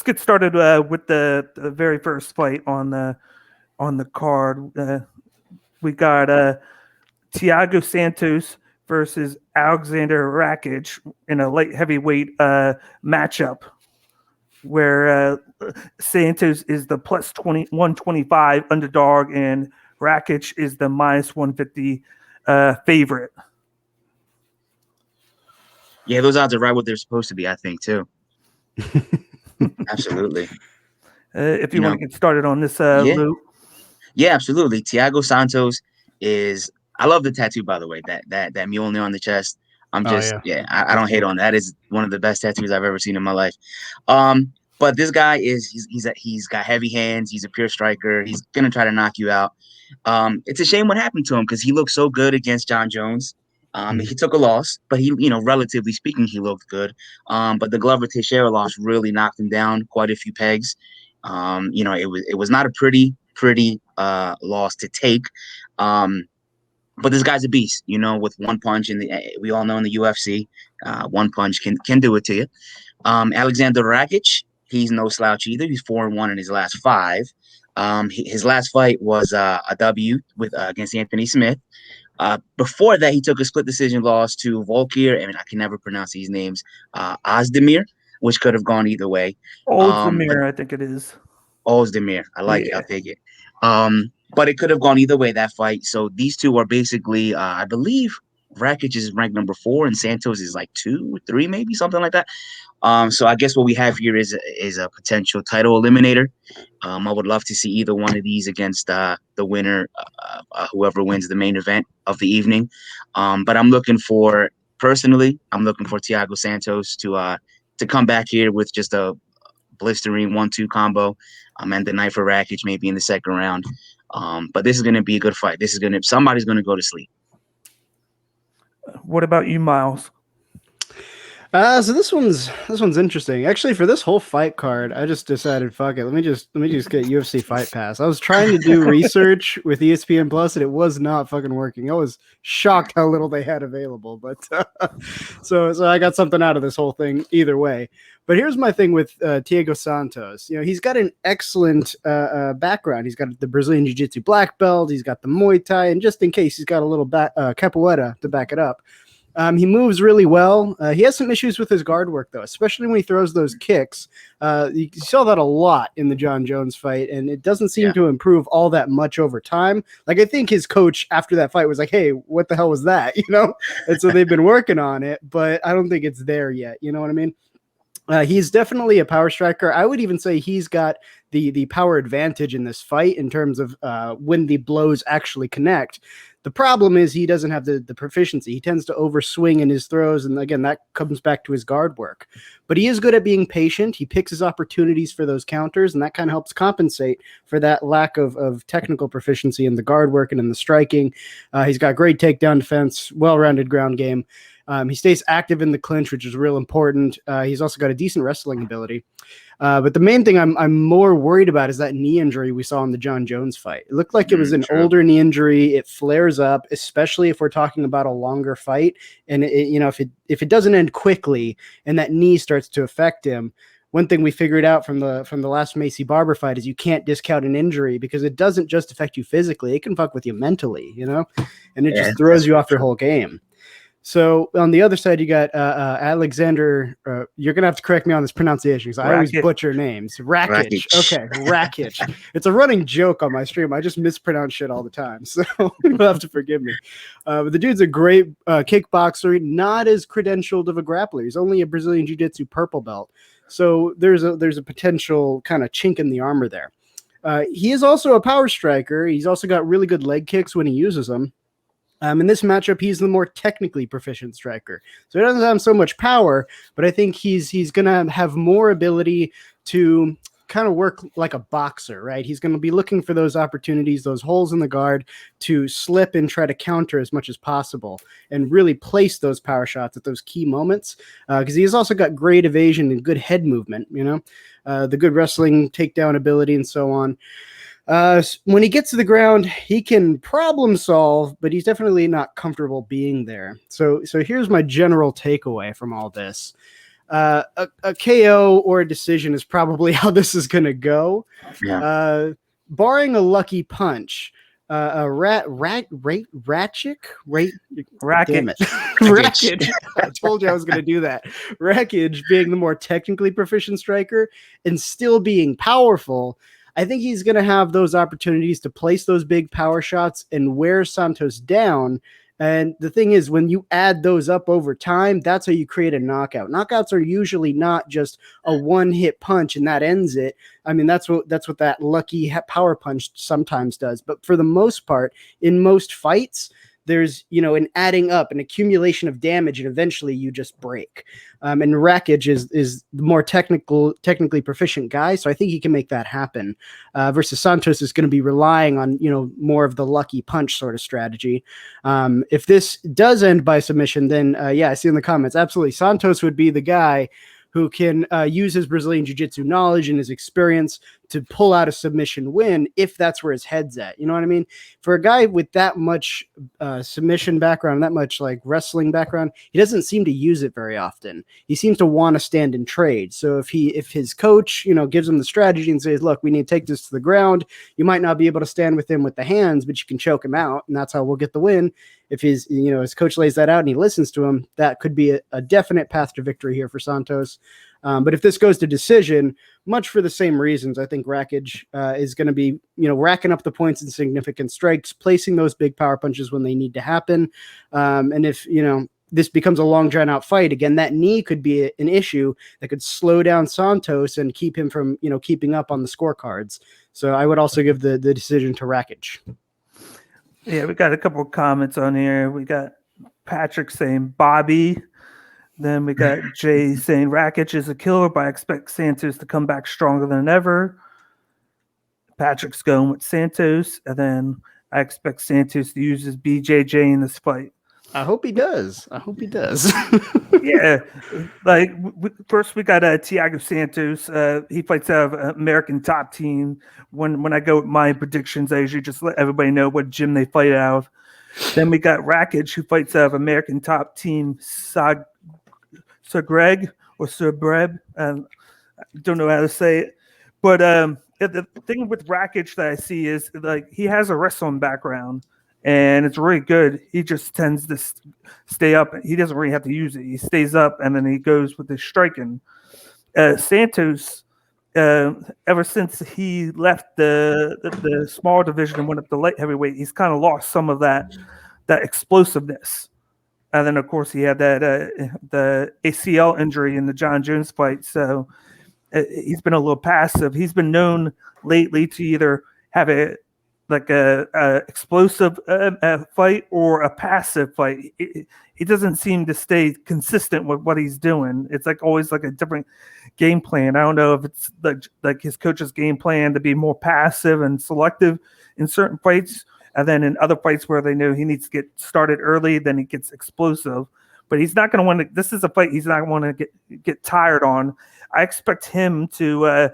get started with the very first fight on the card. We got Thiago Santos versus Alexander Rakic in a light heavyweight matchup, where Santos is the plus 125 underdog and Rakic is the minus 150 favorite. Yeah, those odds are right what they're supposed to be, I think, too. Absolutely. If you want to get started on this, yeah, Lou. yeah, absolutely. Thiago Santos is. I love the tattoo, by the way. That Mjolnir on the chest. I'm Oh, just, yeah. yeah, I don't hate on that. That is one of the best tattoos I've ever seen in my life. But this guy is he's got heavy hands. He's a pure striker. He's gonna try to knock you out. It's a shame what happened to him because he looked so good against John Jones. He took a loss, but he, relatively speaking, he looked good. But the Glover Teixeira loss really knocked him down quite a few pegs. It was not a pretty loss to take. But this guy's a beast, with one punch we all know in the UFC, one punch can do it to you. Alexander Rakic, he's no slouch either. He's 4-1 in his last five. His last fight was a W against Anthony Smith. Before that, he took a split decision loss to Volkir. I can never pronounce these names. Ozdemir, which could have gone either way. Ozdemir, I think it is. Ozdemir, I like it. I'll take it. But it could have gone either way, that fight. So these two are basically, I believe, Rakic is ranked number 4 and Santos is like 2, 3, maybe something like that. So I guess what we have here is a potential title eliminator. I would love to see either one of these against the winner, whoever wins the main event of the evening. But I'm looking for Thiago Santos to come back here with just a blistering 1-2 combo. And the night for Rakic maybe in the second round. But this is going to be a good fight. Somebody's going to go to sleep. What about you, Miles? So this one's interesting. Actually, for this whole fight card, I just decided, fuck it. Let me just get UFC Fight Pass. I was trying to do research with ESPN Plus, and it was not fucking working. I was shocked how little they had available. But so I got something out of this whole thing either way. But here's my thing with Thiago Santos. He's got an excellent background. He's got the Brazilian Jiu-Jitsu black belt. He's got the Muay Thai, and just in case, he's got a little capoeira to back it up. He moves really well. He has some issues with his guard work, though, especially when he throws those kicks. You saw that a lot in the John Jones fight, and it doesn't seem to improve all that much over time. Like, I think his coach after that fight was like, hey, what the hell was that? And so they've been working on it, but I don't think it's there yet. You know what I mean? He's definitely a power striker. I would even say he's got the power advantage in this fight in terms of when the blows actually connect. The problem is he doesn't have the proficiency. He tends to overswing in his throws, and again, that comes back to his guard work. But he is good at being patient. He picks his opportunities for those counters, and that kind of helps compensate for that lack of technical proficiency in the guard work and in the striking. He's got great takedown defense, well-rounded ground game. He stays active in the clinch, which is real important. He's also got a decent wrestling ability. But the main thing I'm more worried about is that knee injury we saw in the John Jones fight. It looked like it was an older knee injury. It flares up, especially if we're talking about a longer fight. And if it doesn't end quickly and that knee starts to affect him, one thing we figured out from the last Macy Barber fight is you can't discount an injury because it doesn't just affect you physically; it can fuck with you mentally, and it just throws you off your whole game. So on the other side, you got Alexander. You're gonna have to correct me on this pronunciation because I always butcher names. Rakic. Okay, Rakic. It's a running joke on my stream. I just mispronounce shit all the time, so you'll have to forgive me. But the dude's a great kickboxer, not as credentialed of a grappler. He's only a Brazilian Jiu-Jitsu purple belt, so there's a potential kind of chink in the armor there. He is also a power striker. He's also got really good leg kicks when he uses them. In this matchup, he's the more technically proficient striker. So he doesn't have so much power, but I think he's going to have more ability to kind of work like a boxer, right? He's going to be looking for those opportunities, those holes in the guard to slip and try to counter as much as possible and really place those power shots at those key moments because he has also got great evasion and good head movement, the good wrestling takedown ability and so on. When he gets to the ground, he can problem solve, but he's definitely not comfortable being there. So here's my general takeaway from all this. A KO or a decision is probably how this is going to go. Yeah. Barring a lucky punch, Rakic, damn it, Rakic. I told you I was going to do that. Rakic being the more technically proficient striker and still being powerful, I think he's going to have those opportunities to place those big power shots and wear Santos down. And the thing is, when you add those up over time, that's how you create a knockout. Knockouts are usually not just a one-hit punch and that ends it. I mean, that's what that lucky power punch sometimes does. But for the most part, in most fights, there's, an adding up, an accumulation of damage, and eventually you just break. And Rakic is the more technically proficient guy, so I think he can make that happen. Versus Santos is going to be relying on, more of the lucky punch sort of strategy. If this does end by submission, then I see in the comments, absolutely, Santos would be the guy who can use his Brazilian Jiu-Jitsu knowledge and his experience to pull out a submission win if that's where his head's at. You know what I mean? For a guy with that much submission background, that much like wrestling background, he doesn't seem to use it very often. He seems to want to stand and trade. So if his coach, gives him the strategy and says, look, we need to take this to the ground, you might not be able to stand with him with the hands, but you can choke him out, and that's how we'll get the win. If his coach lays that out and he listens to him, that could be a definite path to victory here for Santos. But if this goes to decision, much for the same reasons, I think Rakic is going to be, racking up the points in significant strikes, placing those big power punches when they need to happen. And if, this becomes a long drawn out fight, again, that knee could be an issue that could slow down Santos and keep him from, keeping up on the scorecards. So I would also give the decision to Rakic. Yeah, we got a couple of comments on here. We got Patrick saying Bobby. Then we got Jay saying Rakic is a killer, but I expect Santos to come back stronger than ever. Patrick's going with Santos, and then I expect Santos to use his BJJ in this fight. I hope he does. Yeah, first we got Thiago Santos. He fights out of American Top Team. When I go with my predictions, I usually just let everybody know what gym they fight out of. Then we got Rakic, who fights out of American Top Team Zagreb or Zagreb. I don't know how to say it, but the thing with Rakic that I see is like he has a wrestling background. And it's really good. He just tends to stay up. He doesn't really have to use it. He stays up, and then he goes with his striking. Santos, ever since he left the small division and went up to light heavyweight, he's kind of lost some of that explosiveness. And then, of course, he had that the ACL injury in the John Jones fight. So he's been a little passive. He's been known lately to either have a explosive fight or a passive fight. He doesn't seem to stay consistent with what he's doing. It's like always like a different game plan. I don't know if it's like his coach's game plan to be more passive and selective in certain fights, and then in other fights where they know he needs to get started early, then he gets explosive. But he's not going to want to. This is a fight he's not going to want to get tired on. I expect him to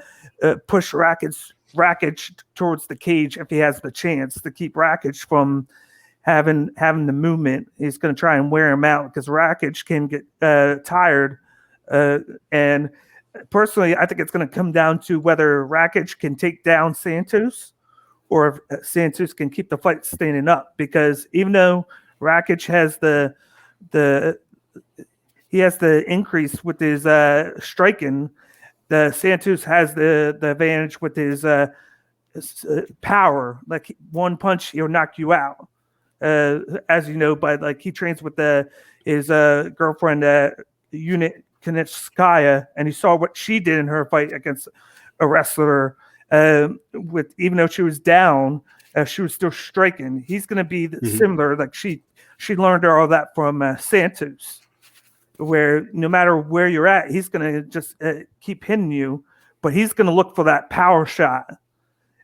push Rakic towards the cage if he has the chance to keep Rakic from having the movement. He's going to try and wear him out because Rakic can get tired. And personally, I think it's going to come down to whether Rakic can take down Santos or if Santos can keep the fight standing up. Because even though Rakic has the increase with his striking, the Santos has the advantage with his power. Like one punch, he'll knock you out. As you know, but like he trains with his girlfriend, Unit Kanitskaya, and he saw what she did in her fight against a wrestler. With even though she was down, she was still striking. He's going to be similar. Like she learned all that from Santos, where no matter where you're at, he's going to just keep hitting you, but he's going to look for that power shot.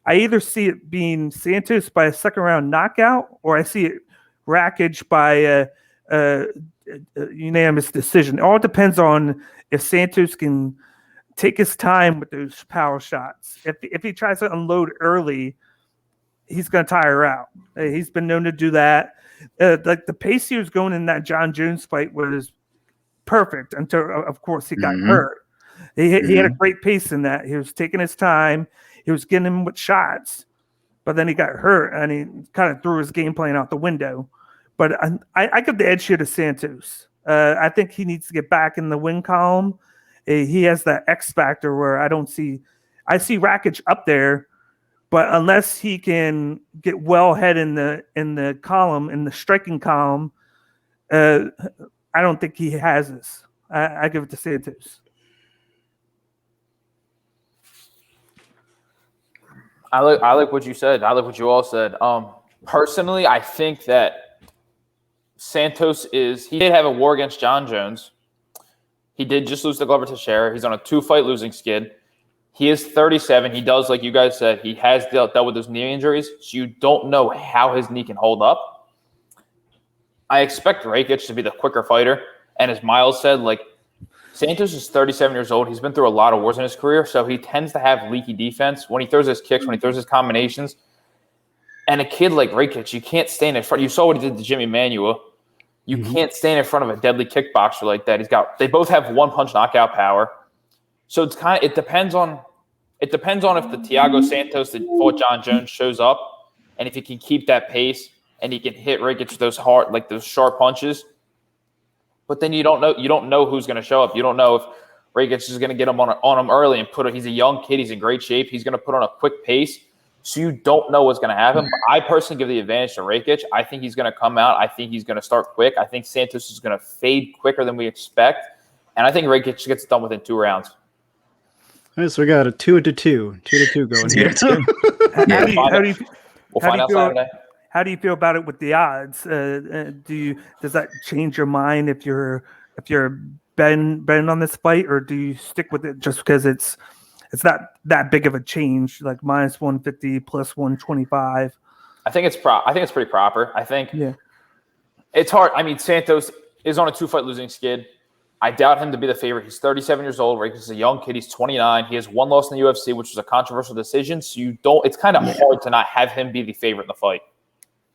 I either see it being Santos by a second round knockout, or I see it Rakic by a unanimous decision. It all depends on if Santos can take his time with those power shots. If he tries to unload early, he's going to tire out. He's been known to do that. Like the pace he was going in that John Jones fight was perfect until, of course, he got Mhm. hurt. He had a Mhm. great pace in that. He was taking his time. He was getting him with shots, but then he got hurt and he kind of threw his game plan out the window. But I give the edge here to Santos. I think he needs to get back in the win column. He has that X factor where I see Rakic up there, but unless he can get well ahead in the column, in the striking column, I don't think he has this. I give it to Santos. I like what you said. I like what you all said. Personally, I think that Santos he did have a war against John Jones. He did just lose to Glover Teixeira. He's on a 2-fight losing skid. He is 37. He does, like you guys said, he has dealt with those knee injuries, so you don't know how his knee can hold up. I expect Rakic to be the quicker fighter, and as Miles said, like, Santos is 37 years old. He's been through a lot of wars in his career, so he tends to have leaky defense when he throws his kicks, when he throws his combinations. And a kid like Rakic, you can't stand in front. You saw what he did to Jimmy Manuwa. You can't stand in front of a deadly kickboxer like that. They both have one-punch knockout power. So it depends on if the Thiago Santos that fought John Jones shows up, and if he can keep that pace and he can hit Rakic with those sharp punches. But then you don't know who's going to show up. You don't know if Rakic is going to get him on him early and he's a young kid. He's in great shape. He's going to put on a quick pace. So you don't know what's going to happen. But I personally give the advantage to Rakic. I think he's going to come out. I think he's going to start quick. I think Santos is going to fade quicker than we expect. And I think Rakic gets done within 2 rounds. All right, so we got a 2-2 going here. We'll find out Saturday. How do you feel about it with the odds? Does that change your mind if you're betting on this fight, or do you stick with it just because it's not that big of a change, like minus 150 plus 125? I think it's pretty proper. I think it's hard. I mean, Santos is on a 2-fight losing skid. I doubt him to be the favorite. He's 37 years old. Rakic is a young kid. He's 29. He has 1 loss in the UFC, which was a controversial decision. So it's kind of hard to not have him be the favorite in the fight.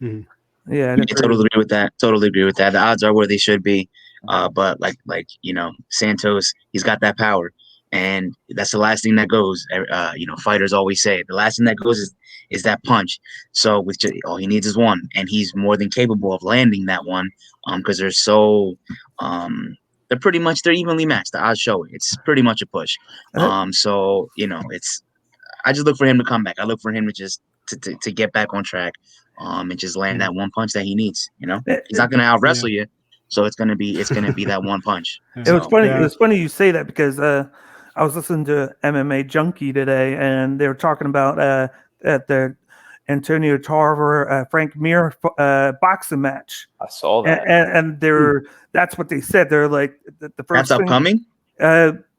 Mm-hmm. Yeah, I totally agree with that. The odds are where they should be. But Santos, he's got that power, and that's the last thing that goes. Fighters always say the last thing that goes is that punch. So all he needs is one, and he's more than capable of landing that one. Because they're evenly matched. The odds show it. It's pretty much a push. So I just look for him to come back. I look for him to just to get back on track. And just land that one punch that he needs. He's not gonna out wrestle you, so it's gonna be that one punch. It was funny. Yeah. It was funny you say that because I was listening to MMA Junkie today, and they were talking about at the Antonio Tarver Frank Mir boxing match. I saw that, and that's what they said. They're like the first. That's upcoming.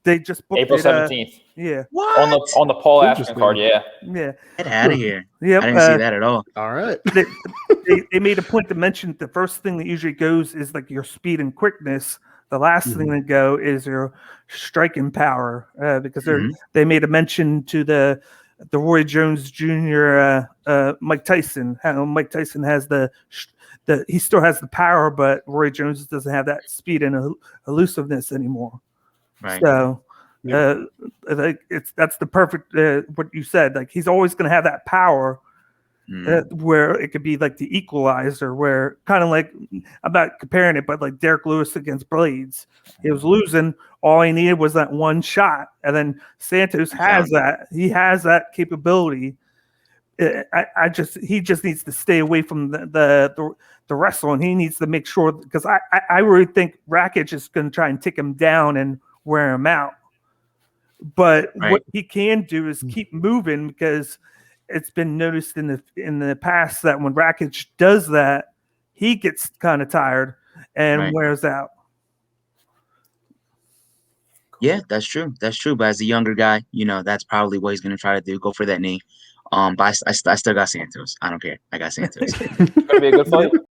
They just booked April 17th. Yeah. What? On the Paul Ashton card, yeah. Yeah. Get out of here. Yeah. I didn't see that at all. All right. They made a point to mention the first thing that usually goes is like your speed and quickness. The last thing to go is your striking power, because they made a mention to the Roy Jones Jr. Mike Tyson. How Mike Tyson has he still has the power, but Roy Jones doesn't have that speed and elusiveness anymore. Right. So, that's the perfect what you said. Like he's always going to have that power, where it could be like the equalizer, where kind of like I'm not comparing it, but like Derek Lewis against Blades, he was losing. All he needed was that one shot, and then Santos has that. He has that capability. He just needs to stay away from the wrestle, and he needs to make sure, because I really think Rakic is going to try and take him down and wear him out. But what he can do is keep moving, because it's been noticed in the past that when Rakic does that, he gets kind of tired and wears out. Yeah, that's true. But as a younger guy, that's probably what he's going to try to do. Go for that knee. But I still got Santos. I don't care. I got Santos. It's going to be a good fight.